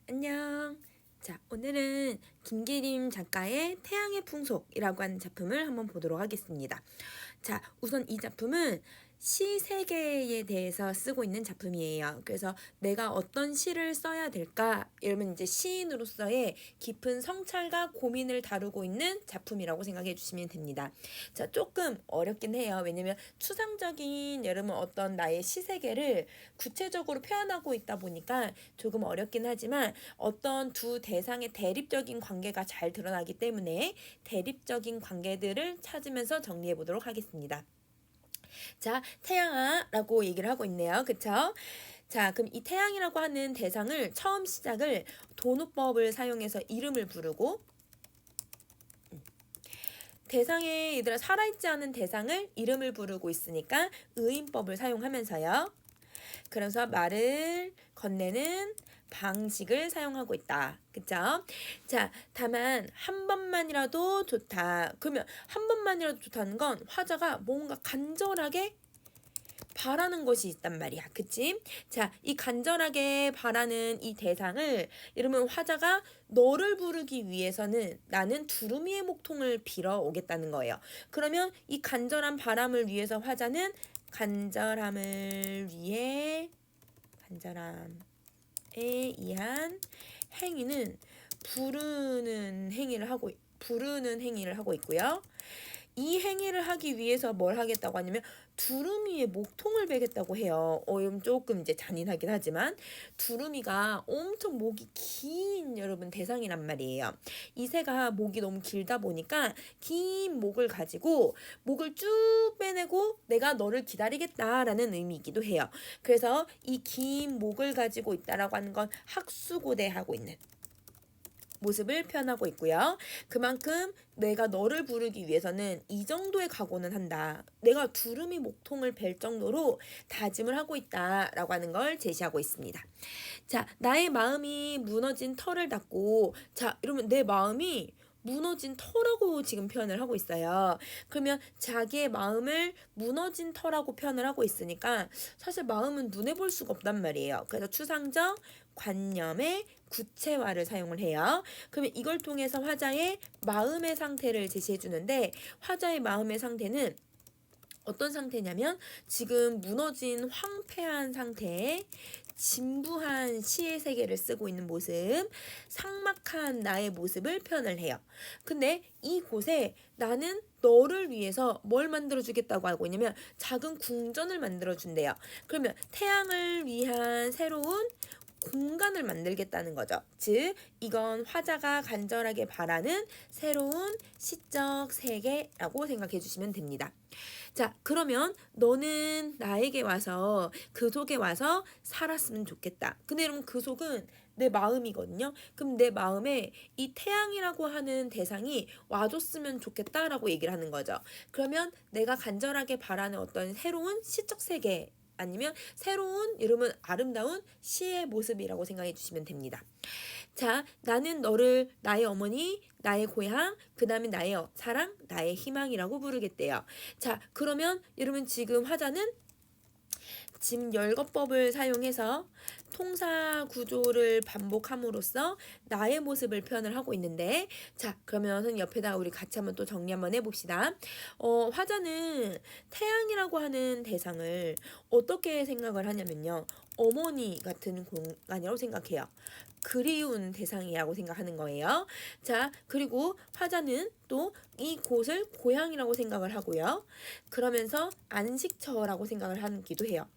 안녕. 자, 오늘은 김기림 작가의 태양의 풍속이라고 하는 작품을 한번 보도록 하겠습니다. 자, 우선 이 작품은 시 세계에 대해서 쓰고 있는 작품이에요. 그래서 내가 어떤 시를 써야 될까? 이러면 이제 시인으로서의 깊은 성찰과 고민을 다루고 있는 작품이라고 생각해 주시면 됩니다. 자, 조금 어렵긴 해요. 왜냐면 추상적인 여러분 어떤 나의 시 세계를 구체적으로 표현하고 있다 보니까 조금 어렵긴 하지만 어떤 두 대상의 대립적인 관계가 잘 드러나기 때문에 대립적인 관계들을 찾으면서 정리해 보도록 하겠습니다. 자, 태양아라고 얘기를 하고 있네요. 그쵸? 자, 그럼 이 태양이라고 하는 대상을 처음 시작을 도누법을 사용해서 이름을 부르고 대상에 얘들아 살아있지 않은 대상을 이름을 부르고 있으니까 의인법을 사용하면서요. 그래서 말을 건네는 방식을 사용하고 있다. 그쵸? 자, 다만 한 번만이라도 좋다. 그러면 한 번만이라도 좋다는 건 화자가 뭔가 간절하게 바라는 것이 있단 말이야. 그치? 자, 이 간절하게 바라는 이 대상을 이러면 화자가 너를 부르기 위해서는 나는 두루미의 목통을 빌어 오겠다는 거예요. 그러면 이 간절한 바람을 위해서 화자는 간절함에 의한 행위는 부르는 행위를 하고 있고요. 이 행위를 하기 위해서 뭘 하겠다고 하냐면 두루미의 목통을 베겠다고 해요. 이건 조금 이제 잔인하긴 하지만 두루미가 엄청 목이 긴 여러분 대상이란 말이에요. 이 새가 목이 너무 길다 보니까 긴 목을 가지고 목을 쭉 빼내고 내가 너를 기다리겠다라는 의미이기도 해요. 그래서 이 긴 목을 가지고 있다라고 하는 건 학수고대하고 있는 모습을 표현하고 있고요. 그만큼 내가 너를 부르기 위해서는 이 정도의 각오는 한다. 내가 두루미 목통을 벨 정도로 다짐을 하고 있다라고 하는 걸 제시하고 있습니다. 자, 나의 마음이 무너진 터를 닫고 자, 이러면 내 마음이 무너진 터라고 지금 표현을 하고 있어요. 그러면 자기의 마음을 무너진 터라고 표현을 하고 있으니까 사실 마음은 눈에 볼 수가 없단 말이에요. 그래서 추상적 관념의 구체화를 사용을 해요. 그러면 이걸 통해서 화자의 마음의 상태를 제시해 주는데 화자의 마음의 상태는 어떤 상태냐면 지금 무너진 황폐한 상태에 진부한 시의 세계를 쓰고 있는 모습, 삭막한 나의 모습을 표현을 해요. 근데 이곳에 나는 너를 위해서 뭘 만들어주겠다고 하고 있냐면 작은 궁전을 만들어준대요. 그러면 태양을 위한 새로운 공간을 만들겠다는 거죠. 즉, 이건 화자가 간절하게 바라는 새로운 시적 세계라고 생각해 주시면 됩니다. 자, 그러면 너는 나에게 와서 그 속에 와서 살았으면 좋겠다. 근데 여러분 그 속은 내 마음이거든요. 그럼 내 마음에 이 태양이라고 하는 대상이 와줬으면 좋겠다라고 얘기를 하는 거죠. 그러면 내가 간절하게 바라는 어떤 새로운 시적 세계 아니면 새로운 이러면 아름다운 시의 모습이라고 생각해 주시면 됩니다. 자, 나는 너를 나의 어머니, 나의 고향, 그 다음에 나의 사랑, 나의 희망이라고 부르겠대요. 자, 그러면 여러분 지금 화자는 집 열거법을 사용해서 통사 구조를 반복함으로써 나의 모습을 표현을 하고 있는데 자 그러면 옆에다 우리 같이 한번 또 정리 한번 해봅시다. 화자는 태양이라고 하는 대상을 어떻게 생각을 하냐면요. 어머니 같은 공간이라고 생각해요. 그리운 대상이라고 생각하는 거예요. 자, 그리고 화자는 또 이곳을 고향이라고 생각을 하고요. 그러면서 안식처라고 생각을 하기도 해요.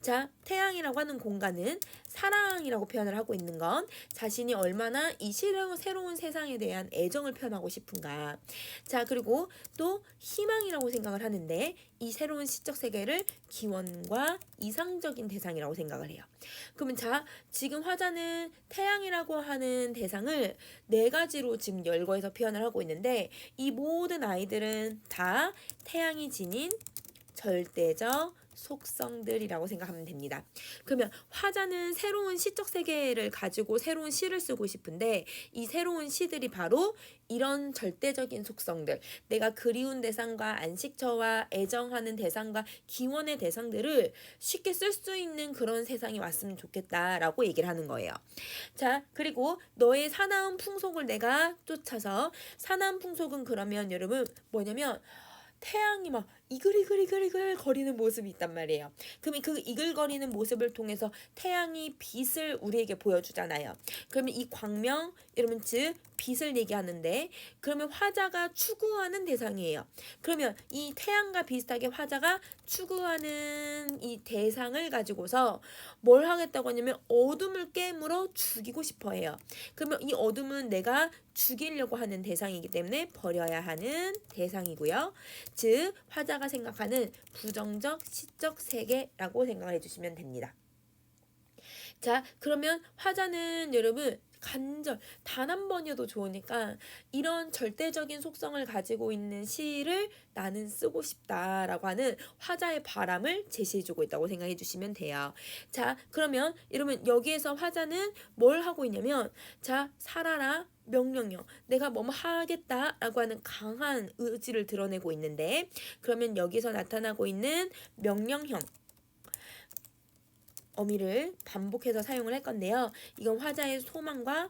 자, 태양이라고 하는 공간은 사랑이라고 표현을 하고 있는 건 자신이 얼마나 이 새로운 세상에 대한 애정을 표현하고 싶은가. 자, 그리고 또 희망이라고 생각을 하는데 이 새로운 시적 세계를 기원과 이상적인 대상이라고 생각을 해요. 그러면 자, 지금 화자는 태양이라고 하는 대상을 네 가지로 지금 열거해서 표현을 하고 있는데 이 모든 아이들은 다 태양이 지닌 절대적 속성들이라고 생각하면 됩니다. 그러면 화자는 새로운 시적 세계를 가지고 새로운 시를 쓰고 싶은데 이 새로운 시들이 바로 이런 절대적인 속성들, 내가 그리운 대상과 안식처와 애정하는 대상과 기원의 대상들을 쉽게 쓸 수 있는 그런 세상이 왔으면 좋겠다라고 얘기를 하는 거예요. 자, 그리고 너의 사나운 풍속을 내가 쫓아서, 사나운 풍속은 그러면 여러분 뭐냐면 태양이 막 이글이글 거리는 모습이 있단 말이에요. 그러면 그 이글거리는 모습을 통해서 태양이 빛을 우리에게 보여주잖아요. 그러면 이 광명, 여러분 즉 빛을 얘기하는데, 그러면 화자가 추구하는 대상이에요. 그러면 이 태양과 비슷하게 화자가 추구하는 이 대상을 가지고서 뭘 하겠다고 하냐면 어둠을 깨물어 죽이고 싶어 해요. 그러면 이 어둠은 내가 죽이려고 하는 대상이기 때문에 버려야 하는 대상이고요. 즉 화자가 생각하는 부정적 시적 세계라고 생각을 해주시면 됩니다. 자, 그러면 화자는 여러분 간절 단 한 번이어도 좋으니까 이런 절대적인 속성을 가지고 있는 시를 나는 쓰고 싶다라고 하는 화자의 바람을 제시해주고 있다고 생각해 주시면 돼요. 자, 그러면 여러분 여기에서 화자는 뭘 하고 있냐면, 자, 살아라 명령형, 내가 뭐뭐 하겠다라고 하는 강한 의지를 드러내고 있는데, 그러면 여기서 나타나고 있는 명령형 어미를 반복해서 사용을 할 건데요. 이건 화자의 소망과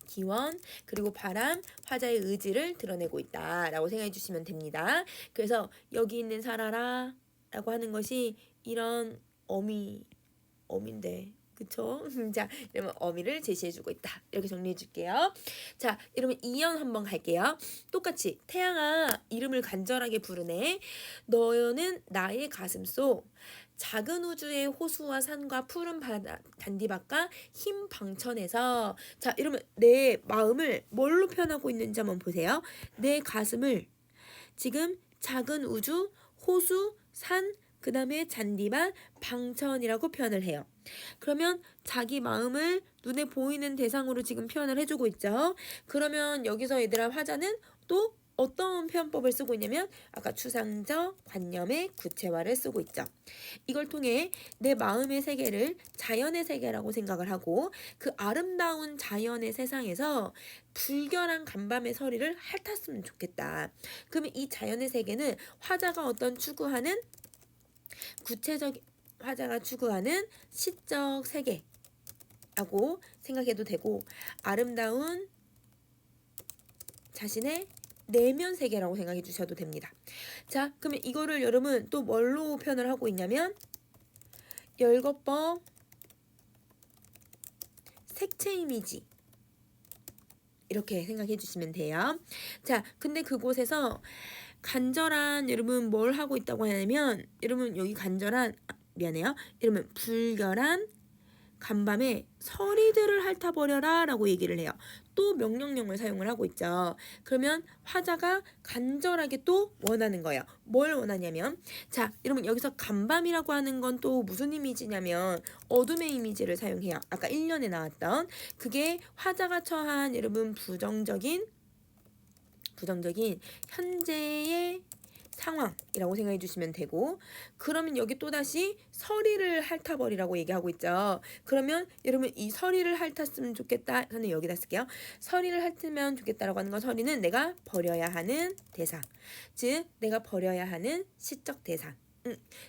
기원 그리고 바람, 화자의 의지를 드러내고 있다라고 생각해 주시면 됩니다. 그래서 여기 있는 살아라 라고 하는 것이 이런 어미인데 그쵸? 자, 이러면 어미를 제시해주고 있다. 이렇게 정리해줄게요. 자, 이러면 2연 한번 갈게요. 똑같이 태양아 이름을 간절하게 부르네. 너는 나의 가슴속 작은 우주의 호수와 산과 푸른 바다 잔디밭과 흰 방천에서, 자, 이러면 내 마음을 뭘로 표현하고 있는지 한번 보세요. 내 가슴을 지금 작은 우주, 호수, 산, 그 다음에 잔디밭, 방천이라고 표현을 해요. 그러면 자기 마음을 눈에 보이는 대상으로 지금 표현을 해주고 있죠. 그러면 여기서 얘들아 화자는 또 어떤 표현법을 쓰고 있냐면 아까 추상적 관념의 구체화를 쓰고 있죠. 이걸 통해 내 마음의 세계를 자연의 세계라고 생각을 하고 그 아름다운 자연의 세상에서 불결한 간밤의 서리를 핥았으면 좋겠다. 그러면 이 자연의 세계는 화자가 어떤 추구하는 구체적 화자가 추구하는 시적 세계라고 생각해도 되고, 아름다운 자신의 내면 세계라고 생각해 주셔도 됩니다. 자, 그러면 이거를 여러분 또 뭘로 표현을 하고 있냐면 열거법 색채 이미지 이렇게 생각해 주시면 돼요. 자, 근데 그곳에서 간절한 여러분 뭘 하고 있다고 하냐면, 여러분 여기 간절한 미안해요. 여러분 불결한 간밤에 서리들을 핥아버려라 라고 얘기를 해요. 또 명령형을 사용을 하고 있죠. 그러면 화자가 간절하게 또 원하는 거예요. 뭘 원하냐면, 자, 여러분 여기서 간밤이라고 하는 건 또 무슨 이미지냐면 어둠의 이미지를 사용해요. 아까 1년에 나왔던 그게 화자가 처한 여러분 부정적인 현재의 상황이라고 생각해 주시면 되고, 그러면 여기 또다시 서리를 핥아버리라고 얘기하고 있죠. 그러면 여러분 이 서리를 핥았으면 좋겠다, 저는 여기다 쓸게요. 서리를 핥으면 좋겠다라고 하는 건, 서리는 내가 버려야 하는 대상, 즉 내가 버려야 하는 시적 대상,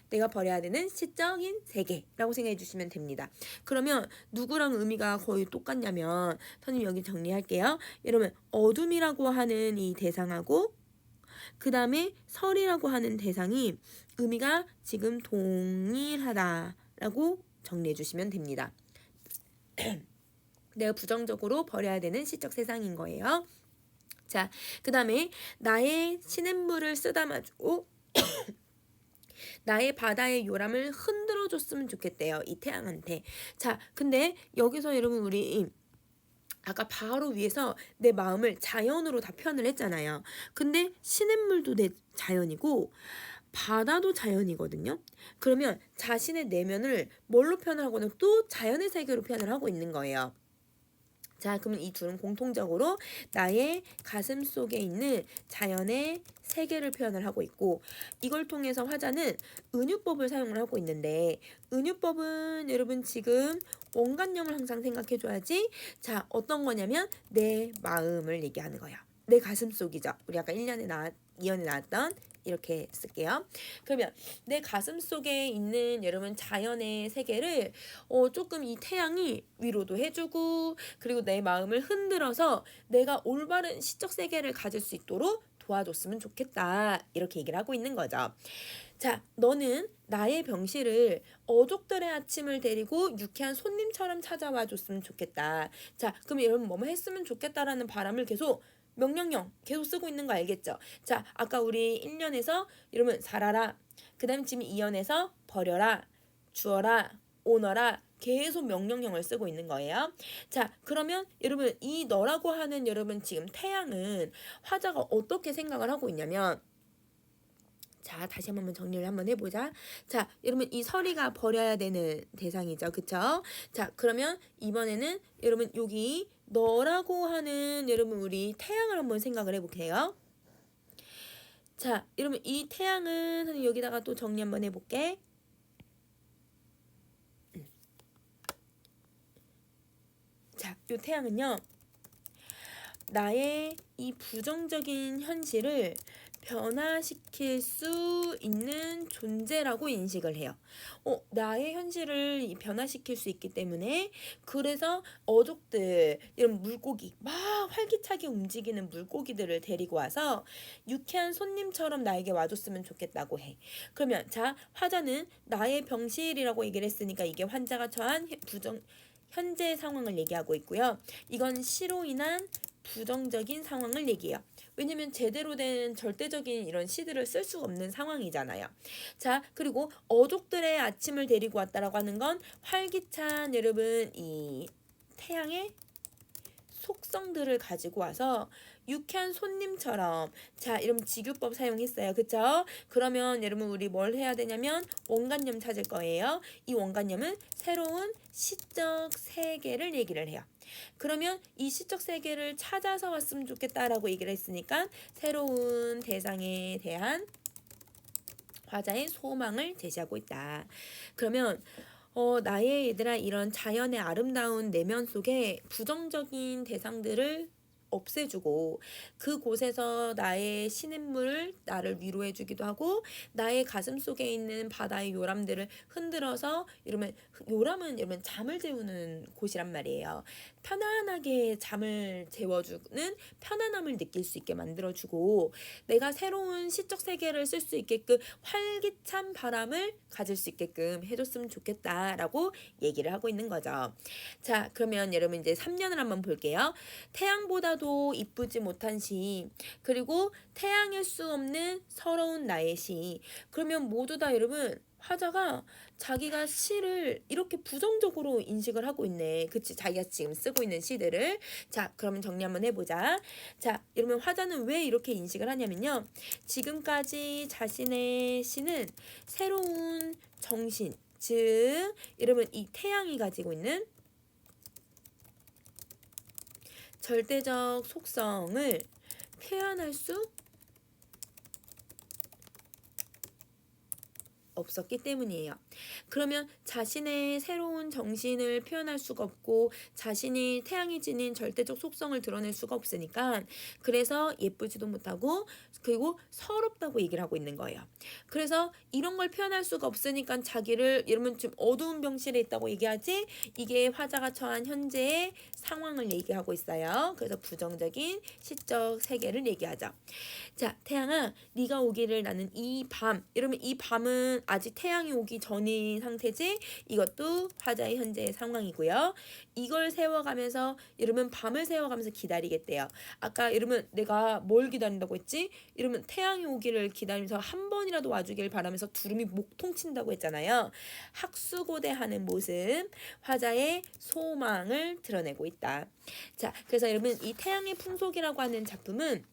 내가 버려야 되는 시적인 세계라고 생각해 주시면 됩니다. 그러면 누구랑 의미가 거의 똑같냐면, 선생님 여기 정리할게요. 여러분 어둠이라고 하는 이 대상하고 그 다음에 설이라고 하는 대상이 의미가 지금 동일하다라고 정리해 주시면 됩니다. 내가 부정적으로 버려야 되는 시적 세상인 거예요. 자, 그 다음에 나의 시냇물을 쓰다마주고 나의 바다의 요람을 흔들어 줬으면 좋겠대요. 이 태양한테. 자, 근데 여기서 여러분 우리 아까 바로 위에서 내 마음을 자연으로 다 표현을 했잖아요. 근데 시냇물도 내 자연이고 바다도 자연이거든요. 그러면 자신의 내면을 뭘로 표현하고는 또 자연의 세계로 표현을 하고 있는 거예요. 자, 그러면 이 둘은 공통적으로 나의 가슴 속에 있는 자연의 세계를 표현을 하고 있고, 이걸 통해서 화자는 은유법을 사용을 하고 있는데, 은유법은 여러분 지금 원관념을 항상 생각해 줘야지. 자, 어떤 거냐면 내 마음을 얘기하는 거예요. 내 가슴 속이죠. 우리 아까 2년에 나왔던, 이렇게 쓸게요. 그러면 내 가슴 속에 있는 여러분 자연의 세계를 조금 이 태양이 위로도 해주고, 그리고 내 마음을 흔들어서 내가 올바른 시적 세계를 가질 수 있도록 도와줬으면 좋겠다, 이렇게 얘기를 하고 있는 거죠. 자, 너는 나의 병실을 어족들의 아침을 데리고 유쾌한 손님처럼 찾아와 줬으면 좋겠다. 자, 그럼 여러분 뭐뭐 했으면 좋겠다라는 바람을 계속 명령형 계속 쓰고 있는 거 알겠죠? 자, 아까 우리 1년에서 여러분 살아라, 그 다음 지금 2년에서 버려라, 주어라, 오너라, 계속 명령형을 쓰고 있는 거예요. 자, 그러면 여러분 이 너라고 하는 여러분 지금 태양은 화자가 어떻게 생각을 하고 있냐면, 자, 다시 한번 정리를 한번 해보자. 자, 여러분 이 서리가 버려야 되는 대상이죠. 그쵸? 자, 그러면 이번에는 여러분 여기 너라고 하는 여러분 우리 태양을 한번 생각을 해볼게요. 자, 여러분 이 태양은 여기다가 또 정리 한번 해볼게. 자, 이 태양은요, 나의 이 부정적인 현실을 변화시킬 수 있는 존재라고 인식을 해요. 나의 현실을 변화시킬 수 있기 때문에, 그래서 어족들, 이런 물고기, 막 활기차게 움직이는 물고기들을 데리고 와서 유쾌한 손님처럼 나에게 와줬으면 좋겠다고 해. 그러면 자, 화자는 나의 병실이라고 얘기를 했으니까 이게 환자가 처한 현재 상황을 얘기하고 있고요. 이건 시로 인한 부정적인 상황을 얘기해요. 왜냐면 제대로 된 절대적인 이런 시들을 쓸 수가 없는 상황이잖아요. 자, 그리고 어족들의 아침을 데리고 왔다라고 하는 건 활기찬 여러분 이 태양의 속성들을 가지고 와서 유쾌한 손님처럼, 자, 이런 직유법 사용했어요. 그쵸? 그러면 여러분 우리 뭘 해야 되냐면 원관념 찾을 거예요. 이 원관념은 새로운 시적 세계를 얘기를 해요. 그러면 이 시적 세계를 찾아서 왔으면 좋겠다라고 얘기를 했으니까 새로운 대상에 대한 화자의 소망을 제시하고 있다. 그러면 나의 얘들아, 이런 자연의 아름다운 내면 속에 부정적인 대상들을 없애주고, 그곳에서 나의 시냇물을 나를 위로해주기도 하고, 나의 가슴 속에 있는 바다의 요람들을 흔들어서, 이러면 요람은 여러분 잠을 재우는 곳이란 말이에요. 편안하게 잠을 재워주는 편안함을 느낄 수 있게 만들어주고, 내가 새로운 시적 세계를 쓸 수 있게끔 활기찬 바람을 가질 수 있게끔 해줬으면 좋겠다라고 얘기를 하고 있는 거죠. 자, 그러면 여러분 이제 3년을 한번 볼게요. 태양보다도 이쁘지 못한 시, 그리고 태양일 수 없는 서러운 나의 시. 그러면 모두 다 여러분 화자가 자기가 시를 이렇게 부정적으로 인식을 하고 있네. 그치? 자기가 지금 쓰고 있는 시들을. 자, 그러면 정리 한번 해보자. 자, 여러분 화자는 왜 이렇게 인식을 하냐면요, 지금까지 자신의 시는 새로운 정신, 즉 여러분 이 태양이 가지고 있는 절대적 속성을 표현할 수 없었기 때문이에요. 그러면 자신의 새로운 정신을 표현할 수가 없고, 자신이 태양이 지닌 절대적 속성을 드러낼 수가 없으니까, 그래서 예쁘지도 못하고, 그리고 서럽다고 얘기를 하고 있는 거예요. 그래서 이런 걸 표현할 수가 없으니까 자기를, 여러분 좀 어두운 병실에 있다고 얘기하지, 이게 화자가 처한 현재의 상황을 얘기하고 있어요. 그래서 부정적인 시적 세계를 얘기하죠. 자, 태양아, 네가 오기를 나는 이 밤, 이러면 이 밤은 아직 태양이 오기 전인 상태지. 이것도 화자의 현재의 상황이고요. 이걸 세워가면서 여러분 밤을 세워가면서 기다리겠대요. 아까 여러분 내가 뭘 기다린다고 했지? 이러면 태양이 오기를 기다리면서 한 번이라도 와주길 바라면서 두루미 목통친다고 했잖아요. 학수고대하는 모습, 화자의 소망을 드러내고 있다. 자, 그래서 여러분 이 태양의 풍속이라고 하는 작품은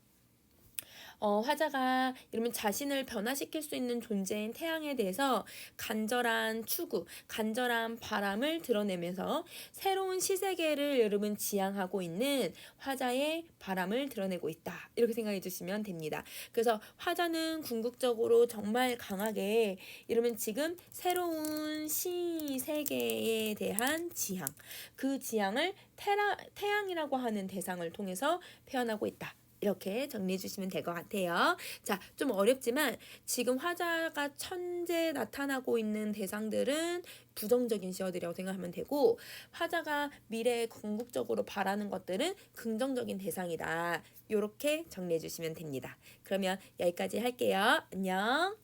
화자가 이러면 자신을 변화시킬 수 있는 존재인 태양에 대해서 간절한 추구, 간절한 바람을 드러내면서 새로운 시세계를 여러분 지향하고 있는 화자의 바람을 드러내고 있다. 이렇게 생각해 주시면 됩니다. 그래서 화자는 궁극적으로 정말 강하게 이러면 지금 새로운 시세계에 대한 지향, 그 지향을 태양이라고 하는 대상을 통해서 표현하고 있다. 이렇게 정리해 주시면 될 것 같아요. 자, 좀 어렵지만 지금 화자가 천재 나타나고 있는 대상들은 부정적인 시어들이라고 생각하면 되고, 화자가 미래에 궁극적으로 바라는 것들은 긍정적인 대상이다. 이렇게 정리해 주시면 됩니다. 그러면 여기까지 할게요. 안녕.